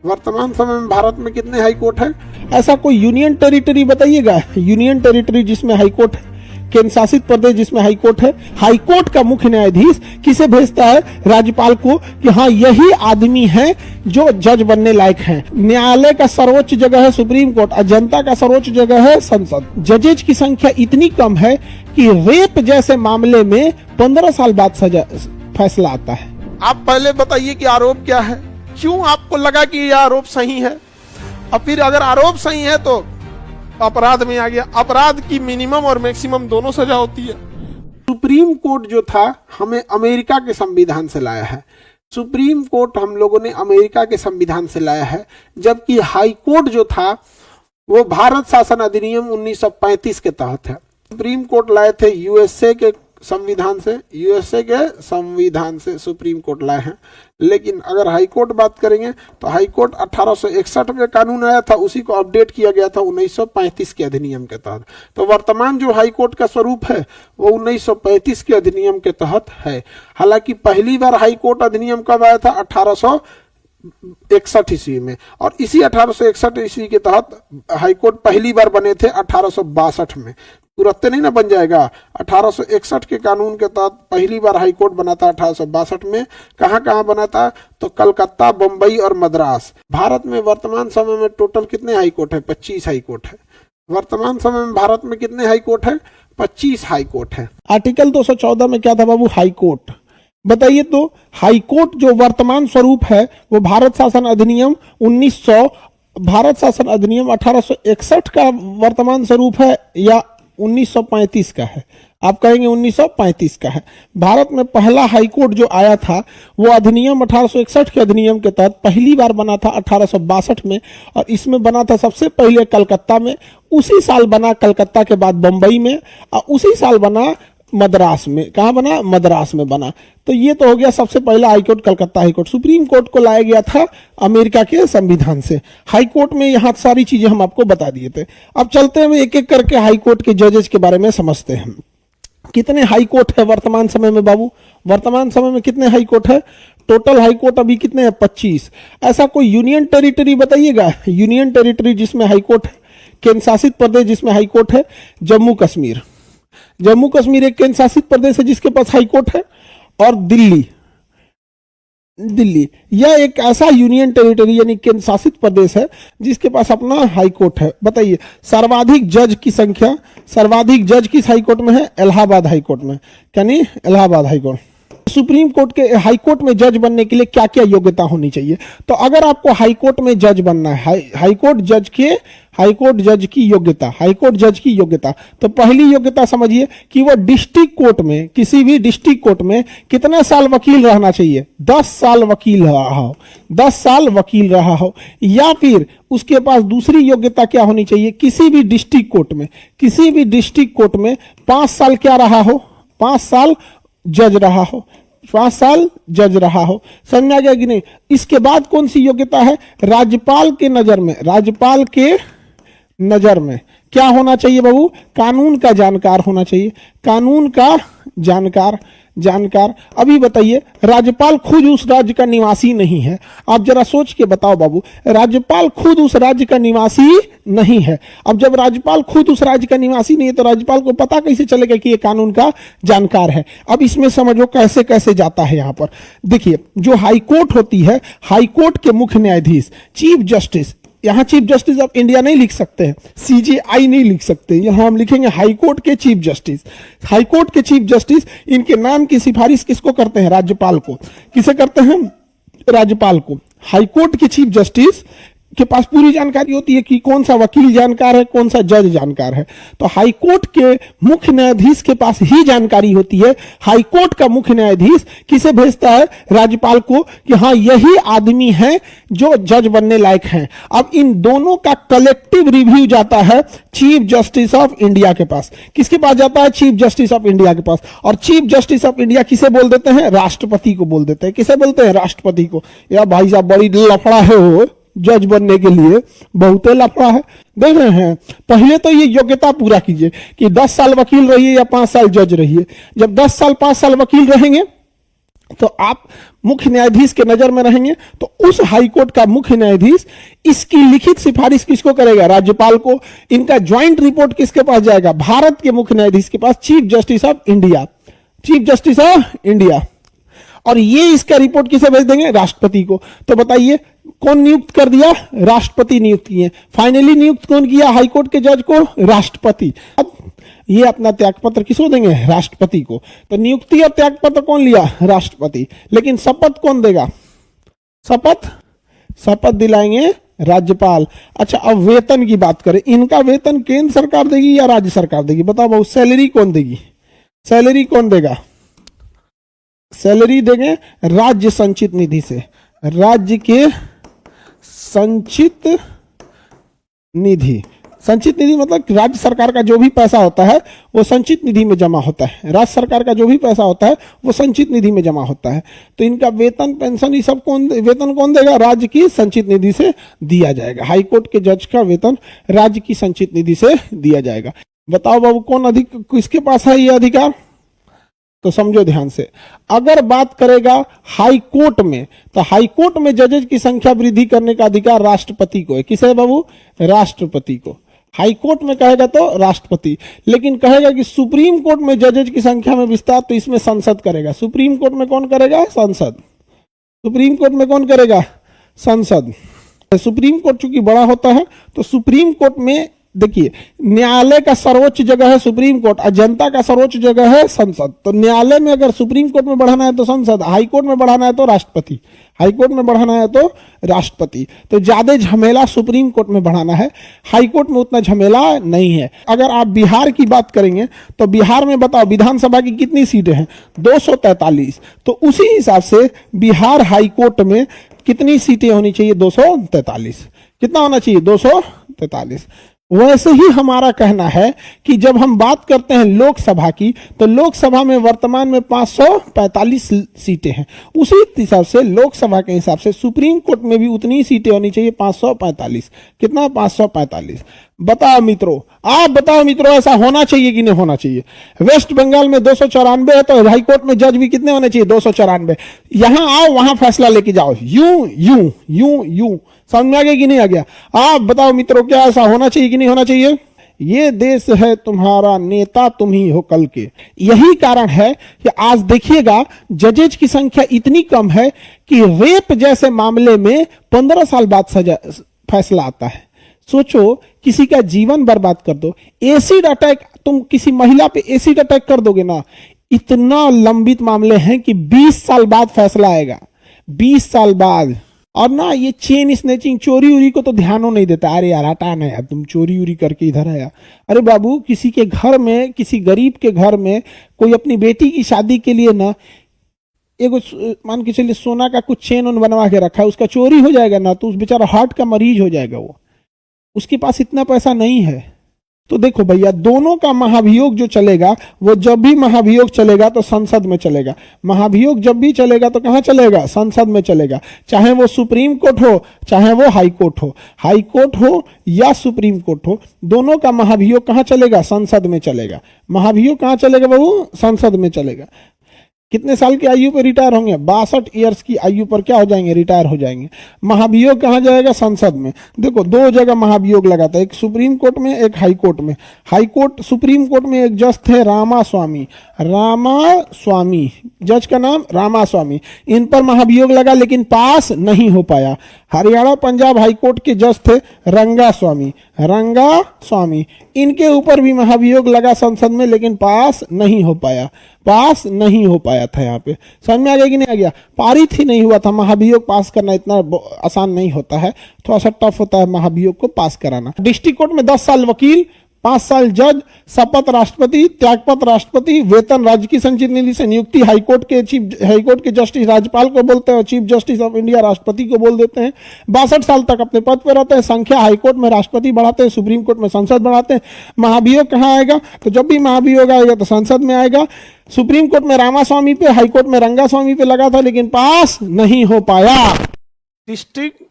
वर्तमान समय में भारत में कितने हाई कोर्ट है? ऐसा कोई यूनियन टेरिटरी बताइएगा, यूनियन टेरिटरी जिसमें हाई कोर्ट है, केंद्र शासित प्रदेश जिसमें हाई कोर्ट है। हाई कोर्ट का मुख्य न्यायाधीश किसे भेजता है? राज्यपाल को, कि हाँ यही आदमी है जो जज बनने लायक है। न्यायालय का सर्वोच्च जगह है सुप्रीम कोर्ट और जनता का सर्वोच्च जगह है संसद। जजेज की संख्या इतनी कम है कि रेप जैसे मामले में 15 साल बाद सजा फैसला आता है। आप पहले बताइए कि आरोप क्या है, क्यों आपको लगा कि यह आरोप सही है, और फिर अगर आरोप सही है तो अपराध में आ गया। अपराध की मिनिमम और मैक्सिमम दोनों सजा होती है। सुप्रीम कोर्ट जो था हमें अमेरिका के संविधान से लाया है। सुप्रीम कोर्ट हम लोगों ने अमेरिका के संविधान से लाया है, जबकि हाई कोर्ट जो था वो भारत शासन अधिनियम 1935 के तहत है। सुप्रीम कोर्ट लाए थे यूएसए के संविधान से, यूएसए के संविधान से सुप्रीम कोर्ट लाए हैं। लेकिन अगर हाई कोर्ट बात करेंगे तो हाई कोर्ट 1861 में कानून आया था, उसी को अपडेट किया गया था 1935 के अधिनियम के तहत। तो वर्तमान जो हाई कोर्ट का स्वरूप है वो 1935 के अधिनियम के तहत है। हालांकि पहली बार हाई कोर्ट अधिनियम कब आया था? 1861 ईस्वी में, और इसी 1861 ईस्वी के तहत हाई कोर्ट पहली बार बने थे 1862 में। तुरंत नहीं ना बन जाएगा। 1861 के कानून के तहत पहली बार हाई कोर्ट बना था 1862 में। कहाँ कहाँ बना था? तो कलकत्ता, बंबई और मद्रास। भारत में वर्तमान समय में टोटल कितने हाई कोर्ट है? 25 हाई कोर्ट है। वर्तमान समय में भारत में कितने हाई कोर्ट है? 25 हाई कोर्ट है। आर्टिकल 214 में क्या था बाबू? High court. बताइए तो हाई कोर्ट जो वर्तमान स्वरूप है वो भारत शासन अधिनियम 1861 का वर्तमान स्वरूप है या 1935 का है? आप कहेंगे 1935 का है। भारत में पहला हाई कोर्ट जो आया था वो अधिनियम 1861 के अधिनियम के तहत पहली बार बना था 1862 में, और इसमें बना था सबसे पहले कलकत्ता में, उसी साल बना कलकत्ता के बाद बंबई में, और उसी साल बना मद्रास में। कहाँ बना? मद्रास में बना। तो ये तो हो गया सबसे पहला high court, Calcutta high court. Supreme court को लाया गया था अमेरिका के संविधान से। हाई कोर्ट में यहाँ सारी चीजें हम आपको बता दिए थे। अब चलते हैं एक एक करके हाई कोर्ट के जजेस के बारे में समझते हैं। कितने हाई कोर्ट है वर्तमान समय में बाबू? वर्तमान समय में कितने हाई कोर्ट है? टोटल हाई कोर्ट अभी कितने हैं? 25। ऐसा कोई यूनियन टेरिटरी बताइएगा, यूनियन टेरिटरी जिसमें हाई कोर्ट है, केंद्र शासित प्रदेश जिसमें हाई कोर्ट है? जम्मू कश्मीर। जम्मू कश्मीर एक केंद्र शासित प्रदेश है जिसके पास हाई कोर्ट है। और दिल्ली, दिल्ली यह एक ऐसा यूनियन टेरिटरी यानी केंद्र शासित प्रदेश है जिसके पास अपना हाई कोर्ट है। बताइए सर्वाधिक जज की संख्या, सर्वाधिक जज किस हाई कोर्ट में है? इलाहाबाद हाई कोर्ट में। यानी Allahabad high court. Supreme court के हाई कोर्ट में जज बनने के लिए क्या क्या योग्यता होनी चाहिए? तो अगर आपको हाई कोर्ट में जज बनना है, हाई कोर्ट जज की योग्यता, हाई कोर्ट जज की योग्यता, तो पहली योग्यता समझिए कि वो डिस्ट्रिक्ट कोर्ट में, किसी भी डिस्ट्रिक्ट कोर्ट में कितने साल वकील रहना चाहिए? 10 साल वकील रहा हो, 10 साल वकील रहा हो। या फिर उसके पास दूसरी योग्यता क्या होनी चाहिए? किसी भी डिस्ट्रिक्ट कोर्ट में, किसी भी डिस्ट्रिक्ट कोर्ट में 5 साल क्या रहा हो? 5 साल जज रहा हो, 5 साल जज रहा हो। समझा गया कि नहीं? इसके बाद कौन सी योग्यता है? राज्यपाल के नजर में, राज्यपाल के नजर में क्या होना चाहिए बाबू? कानून का जानकार होना चाहिए, कानून का जानकार। अभी बताइए राज्यपाल खुद उस राज्य का निवासी नहीं है। आप जरा सोच के बताओ बाबू, राज्यपाल खुद उस राज्य का निवासी नहीं है। अब जब राज्यपाल खुद उस राज्य का निवासी नहीं है तो राज्यपाल को पता कैसे चलेगा कि ये कानून का जानकार है? अब इसमें समझो कैसे कैसे जाता है। यहाँ पर देखिए जो हाई कोर्ट होती है, हाई कोर्ट के मुख्य न्यायाधीश, चीफ जस्टिस, यहाँ चीफ जस्टिस ऑफ इंडिया नहीं लिख सकते हैं, सीजेआई नहीं लिख सकते, यहाँ हम लिखेंगे हाई कोर्ट के चीफ जस्टिस। हाई कोर्ट के चीफ जस्टिस, इनके नाम की सिफारिश किसको करते हैं? राज्यपाल को। किसे करते हैं? राज्यपाल को। हाई कोर्ट के चीफ जस्टिस के पास पूरी जानकारी होती है कि कौन सा वकील जानकार है, कौन सा जज जानकार है। तो हाई कोर्ट के मुख्य न्यायाधीश के पास ही जानकारी होती है। हाई कोर्ट का मुख्य न्यायाधीश किसे भेजता है? राज्यपाल को, कि हाँ यही आदमी है जो जज बनने लायक हैं। अब इन दोनों का कलेक्टिव रिव्यू जाता है चीफ जस्टिस ऑफ इंडिया के पास। किसके पास जाता है? चीफ जस्टिस ऑफ इंडिया के पास। और चीफ जस्टिस ऑफ इंडिया किसे बोल देते हैं? राष्ट्रपति को बोल देते हैं। किसे बोलते हैं? राष्ट्रपति को। या भाई साहब बड़ी लफड़ा है वो जज बनने के लिए, बहुत लफड़ा है। देख रहे हैं, पहले तो ये योग्यता पूरा कीजिए कि 10 साल वकील रहिए या 5 साल जज रहिए। जब 10 साल 5 साल वकील रहेंगे तो आप मुख्य न्यायाधीश के नजर में रहेंगे, तो उस हाई कोर्ट का मुख्य न्यायाधीश इसकी लिखित सिफारिश किसको करेगा? राज्यपाल को। इनका ज्वाइंट रिपोर्ट किसके पास जाएगा? भारत के मुख्य न्यायाधीश के पास, chief justice of India, chief justice of India. और ये इसका रिपोर्ट किसे भेज देंगे? राष्ट्रपति को। तो बताइए कौन नियुक्त कर दिया? राष्ट्रपति नियुक्त किए। फाइनली नियुक्त कौन किया हाईकोर्ट के जज को? राष्ट्रपति। अब ये अपना त्यागपत्र किसको देंगे? राष्ट्रपति को। तो नियुक्ति और त्यागपत्र कौन लिया? राष्ट्रपति। लेकिन शपथ कौन देगा? शपथ दिलाएंगे राज्यपाल। अच्छा, अब वेतन की बात करें, इनका वेतन केंद्र सरकार देगी या राज्य सरकार देगी? बताओ बहु, सैलरी कौन देगी? सैलरी कौन देगा? सैलरी देंगे राज्य संचित निधि से। राज्य के संचित निधि, संचित निधि मतलब राज्य सरकार का जो भी पैसा होता है वो संचित निधि में जमा होता है। राज्य सरकार का जो भी पैसा होता है वो संचित निधि में जमा होता है। तो इनका वेतन, पेंशन, ये सब वेतन कौन देगा? राज्य की संचित निधि से दिया जाएगा। हाईकोर्ट के जज का वेतन राज्य की संचित निधि से दिया जाएगा। बताओ बाबू, कौन किसके पास है ये अधिकार? तो समझो ध्यान से, अगर बात करेगा हाई कोर्ट में, तो हाई कोर्ट में जजेज की संख्या वृद्धि करने का अधिकार राष्ट्रपति को है। किसे है बाबू? राष्ट्रपति को। हाई कोर्ट में कहेगा तो राष्ट्रपति, लेकिन कहेगा कि सुप्रीम कोर्ट में जजेज की संख्या में विस्तार, तो इसमें संसद करेगा। सुप्रीम कोर्ट में कौन करेगा? संसद। सुप्रीम कोर्ट में कौन करेगा? संसद। सुप्रीम कोर्ट चूंकि बड़ा होता है, तो सुप्रीम कोर्ट में देखिए, न्यायालय का सर्वोच्च जगह है सुप्रीम कोर्ट और जनता का सर्वोच्च जगह है संसद। तो न्यायालय में अगर सुप्रीम कोर्ट में बढ़ाना है तो संसद, हाई कोर्ट में बढ़ाना है तो राष्ट्रपति, हाई कोर्ट में बढ़ाना है तो राष्ट्रपति। तो ज्यादा झमेला सुप्रीम कोर्ट में बढ़ाना है, हाई कोर्ट में उतना झमेला नहीं है। अगर आप बिहार की बात करेंगे तो बिहार में बताओ विधानसभा की कितनी सीटें हैं? 243। तो उसी हिसाब से बिहार हाई कोर्ट में कितनी सीटें होनी चाहिए? 243। कितना होना चाहिए? 243। वैसे ही हमारा कहना है कि जब हम बात करते हैं लोकसभा की, तो लोकसभा में वर्तमान में 545 सीटें हैं। उसी हिसाब से लोकसभा के हिसाब से सुप्रीम कोर्ट में भी उतनी सीटें होनी चाहिए, 545। कितना? 545। बताओ मित्रों, आप बताओ मित्रों, ऐसा होना चाहिए कि नहीं होना चाहिए? वेस्ट बंगाल में 294 है, तो हाई कोर्ट में जज भी कितने होने चाहिए? 294। यहां आओ, वहां फैसला लेके जाओ। यूं यूं यूं यूं। समझ में आ गया कि नहीं आ गया? आप बताओ मित्रों, क्या ऐसा होना चाहिए कि नहीं होना चाहिए? ये देश है तुम्हारा, नेता तुम ही हो कल के। यही कारण है कि आज देखिएगा जजेज की संख्या इतनी कम है कि रेप जैसे मामले में 15 साल बाद सजा फैसला आता है। सोचो, किसी का जीवन बर्बाद कर दो, एसिड अटैक, तुम किसी महिला पे एसिड अटैक कर दोगे ना, इतना लंबित मामले हैं कि 20 साल बाद फैसला आएगा। 20 साल बाद। और ना ये चेन स्नेचिंग, चोरी उरी को तो ध्यान नहीं देता। अरे यार हटा ना यार, तुम चोरी उरी करके इधर आया। अरे बाबू, किसी के घर में, किसी गरीब के घर में कोई अपनी बेटी की शादी के लिए ना एगो मान के चलिए सोना का कुछ चेन उन बनवा के रखा है, उसका चोरी हो जाएगा ना, तो उस बेचारा हार्ट का मरीज हो जाएगा। वो उसके पास इतना पैसा नहीं है। तो देखो भैया, दोनों का महाभियोग जो चलेगा, वो जब भी महाभियोग चलेगा तो संसद में चलेगा। महाभियोग जब भी चलेगा तो कहां चलेगा? संसद में चलेगा। चाहे वो सुप्रीम कोर्ट हो, चाहे वो हाई कोर्ट हो, हाई कोर्ट हो या सुप्रीम कोर्ट हो, दोनों का महाभियोग कहां चलेगा? संसद में चलेगा। महाभियोग कहां चलेगा बाबू? संसद में चलेगा। कितने साल की आयु पर रिटायर होंगे? 62 ईयर्स की आयु पर क्या हो जाएंगे? रिटायर हो जाएंगे। महाभियोग कहां जाएगा? संसद में। देखो, दो जगह महाभियोग लगाता है, एक सुप्रीम कोर्ट में, एक हाई कोर्ट में। हाई कोर्ट, सुप्रीम कोर्ट में एक जज थे रामास्वामी, रामास्वामी, जज का नाम रामास्वामी। इन पर महाभियोग लगा लेकिन पास नहीं हो पाया। हरियाणा पंजाब हाई कोर्ट के जज थे रंगास्वामी, रंगास्वामी। इनके ऊपर भी महाभियोग लगा संसद में, लेकिन पास नहीं हो पाया, पास नहीं हो पाया था। यहाँ पे समझ में आ गया कि नहीं आ गया? पारित ही नहीं हुआ था। महाभियोग पास करना इतना आसान नहीं होता है, थोड़ा सा टफ होता है महाभियोग को पास कराना। डिस्ट्रिक्ट कोर्ट में 10 साल वकील, 5 साल जज, शपथ राष्ट्रपति, त्यागपत्र राष्ट्रपति, वेतन राज्य की संचित निधि से, नियुक्ति हाईकोर्ट के जस्टिस राज्यपाल को बोलते हैं और चीफ जस्टिस ऑफ इंडिया राष्ट्रपति को बोल देते हैं। 62 साल तक अपने पद पर रहते हैं। संख्या हाईकोर्ट में राष्ट्रपति बढ़ाते हैं, सुप्रीम कोर्ट में संसद बढ़ाते हैं। महाभियोग कहां आएगा? तो जब भी महाभियोग आएगा तो संसद में आएगा। सुप्रीम कोर्ट में रामास्वामी पे, हाईकोर्ट में रंगास्वामी पे लगा था, लेकिन पास नहीं हो पाया। डिस्ट्रिक्ट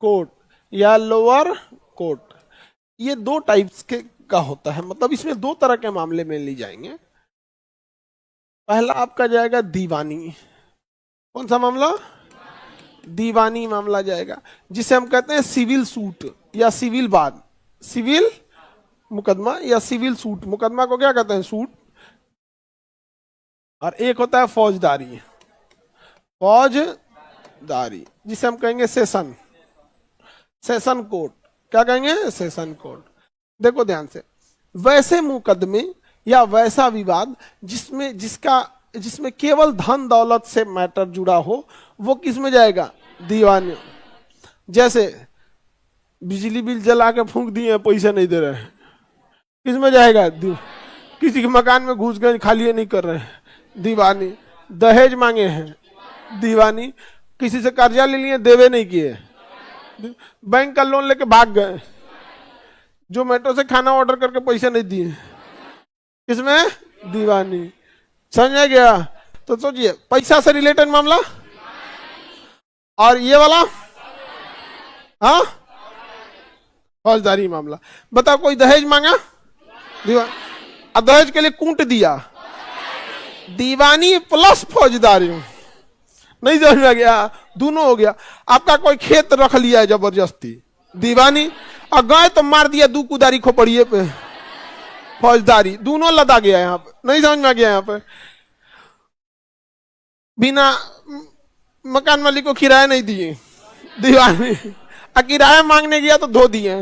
कोर्ट या लोअर कोर्ट, ये 2 टाइप्स के का होता है, मतलब इसमें 2 तरह के मामले में ली जाएंगे। पहला आपका जाएगा दीवानी, कौन सा मामला? दीवानी मामला जाएगा, जिसे हम कहते हैं सिविल सूट या सिविल वाद, सिविल मुकदमा या सिविल सूट। मुकदमा को क्या कहते हैं? सूट। और एक होता है फौजदारी, फौजदारी जिसे हम कहेंगे सेशन, सेशन कोर्ट। क्या कहेंगे? Session court. देखो ध्यान से, वैसे मुकदमे या वैसा विवाद जिसमें केवल धन दौलत से मैटर जुड़ा हो, वो किस में जाएगा? दीवानी। जैसे बिजली बिल जला के फूंक दिए, पैसे नहीं दे रहे हैं, किस में जाएगा? किसी के मकान में घुस गए, खाली नहीं कर रहे हैं, दीवानी। दहेज मांगे हैं, दीवानी। किसी से कर्जा ले लिए, देवे नहीं किए, बैंक का लोन लेके भाग गए, जोमेटो से खाना ऑर्डर करके पैसे नहीं दिए, किसमें? दीवानी। समझ गया? तो सोचिए, पैसा से रिलेटेड मामला और ये वाला, हाँ, फौजदारी मामला। बताओ, कोई दहेज मांगा? दीवानी। अब दहेज के लिए कूट दिया, दीवानी प्लस फौजदारी। नहीं समझ में गया? दोनों हो गया। आपका कोई खेत रख लिया है जबरदस्ती, दीवानी। और गाय तो मार दिया दू कुदारी खोपड़िए पे, फौजदारी। दोनों लदा गया यहाँ पे। नहीं समझ में गया? यहाँ पे बिना मकान मालिक को किराया नहीं दिए, दीवानी। किराया मांगने गया तो धो दिए,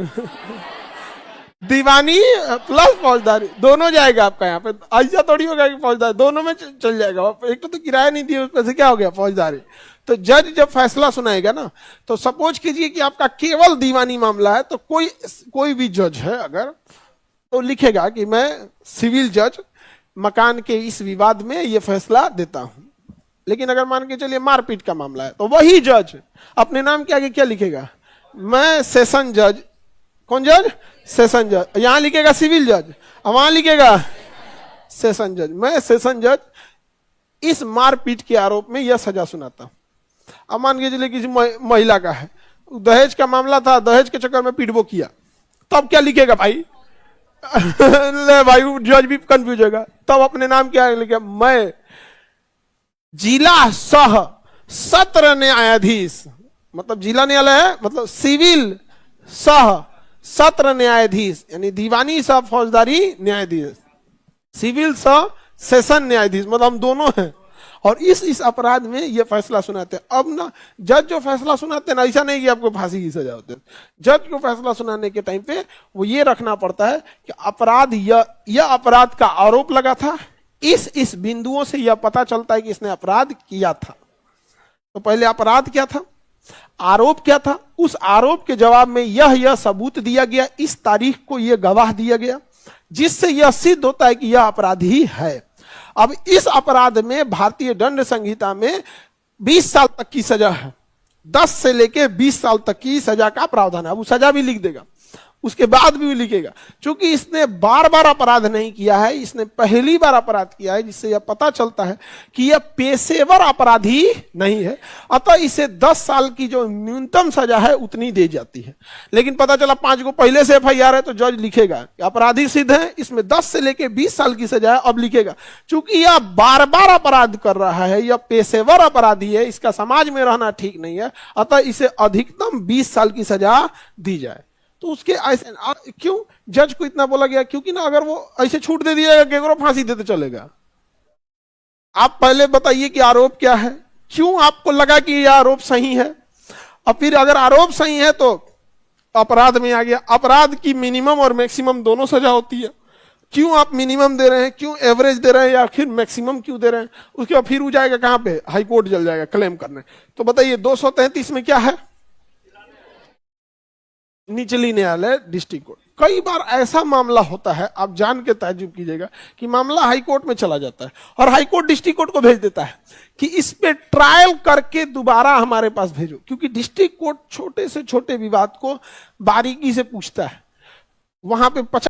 दीवानी प्लस फौजदारी। दोनों जाएगा आपका यहाँ पे। ऐसा थोड़ी होगा कि फौजदारी, दोनों में चल जाएगा। एक तो किराया नहीं दिया, उसमें से क्या हो गया? फौजदारी। तो जज जब फैसला सुनाएगा ना, तो सपोज कीजिए कि आपका केवल दीवानी मामला है, तो कोई भी जज है अगर, तो लिखेगा कि मैं सिविल जज मकान के इस विवाद में ये फैसला देता हूं। लेकिन अगर मान के चलिए मारपीट का मामला है, तो वही जज अपने नाम के आगे क्या लिखेगा? मैं सेशन जज। कौन जज? सेशन जज। यहां लिखेगा सिविल जज, वहां लिखेगा सेशन जज। मैं सेशन जज इस मारपीट के आरोप में यह सजा सुनाता हूं। अब मान के चलिए किसी महिला का है, दहेज का मामला था, दहेज के चक्कर में पीटबो किया, तब क्या लिखेगा भाई? ले भाई, जज भी कंफ्यूज होगा। तब अपने नाम क्या लिखेगा? मैं जिला सह सत्र न्यायाधीश, मतलब जिला न्यायालय है, मतलब सिविल सह सत्र न्यायाधीश, यानी दीवानी सह फौजदारी न्यायाधीश, सिविल सह सेशन न्यायाधीश, मतलब हम दोनों हैं। और इस अपराध में ये फैसला सुनाते हैं। अब ना जज जो फैसला सुनाते हैं ना, ऐसा नहीं कि आपको फांसी की सजा होती है। जज को फैसला सुनाने के टाइम पे वो ये रखना पड़ता है कि अपराध, यह अपराध का आरोप लगा था, इस बिंदुओं से यह पता चलता है कि इसने अपराध किया था। तो पहले अपराध क्या था, आरोप क्या था, उस आरोप के जवाब में यह सबूत दिया गया, इस तारीख को यह गवाह दिया गया, जिससे यह सिद्ध होता है कि यह अपराधी है। अब इस अपराध में भारतीय दंड संहिता में 20 साल तक की सजा है, 10 से लेके 20 साल तक की सजा का प्रावधान है। अब वो सजा भी लिख देगा, उसके बाद भी लिखेगा, क्योंकि इसने बार बार अपराध नहीं किया है, इसने पहली बार अपराध किया है, जिससे यह पता चलता है कि यह पेशेवर अपराधी नहीं है। अतः इसे 10 साल की जो न्यूनतम सजा है उतनी दे जाती है। लेकिन पता चला 5 को पहले से FIR है, तो जज लिखेगा कि अपराधी सिद्ध है, इसमें 10 से लेके 20 साल की सजा है। अब लिखेगा चूंकि यह बार बार अपराध कर रहा है, यह पेशेवर अपराधी है, इसका समाज में रहना ठीक नहीं है, अतः इसे अधिकतम 20 साल की सजा दी जाए। तो उसके ऐसे क्यों जज को इतना बोला गया? क्योंकि ना अगर वो ऐसे छूट दे दिया, केकरो फांसी देते चलेगा। आप पहले बताइए कि आरोप क्या है, क्यों आपको लगा कि यह आरोप सही है, और फिर अगर आरोप सही है तो अपराध में आ गया। अपराध की मिनिमम और मैक्सिमम दोनों सजा होती है। क्यों आप मिनिमम दे रहे हैं, क्यों एवरेज दे रहे हैं, या फिर मैक्सिमम क्यों दे रहे हैं? उसके बाद फिर वो जाएगा कहां पे? हाई कोर्ट चल जाएगा क्लेम करने। तो बताइए 233 में क्या है? निचली न्यायालय, डिस्ट्रिक्ट कोर्ट। कई बार ऐसा मामला होता है, आप जान के ताज्जुब कीजिएगा, कि मामला हाई कोर्ट में चला जाता है और हाई कोर्ट डिस्ट्रिक्ट कोर्ट को भेज देता है कि इस पे ट्रायल करके दोबारा हमारे पास भेजो, क्योंकि डिस्ट्रिक्ट कोर्ट छोटे से छोटे विवाद को बारीकी से पूछता है। वहां पे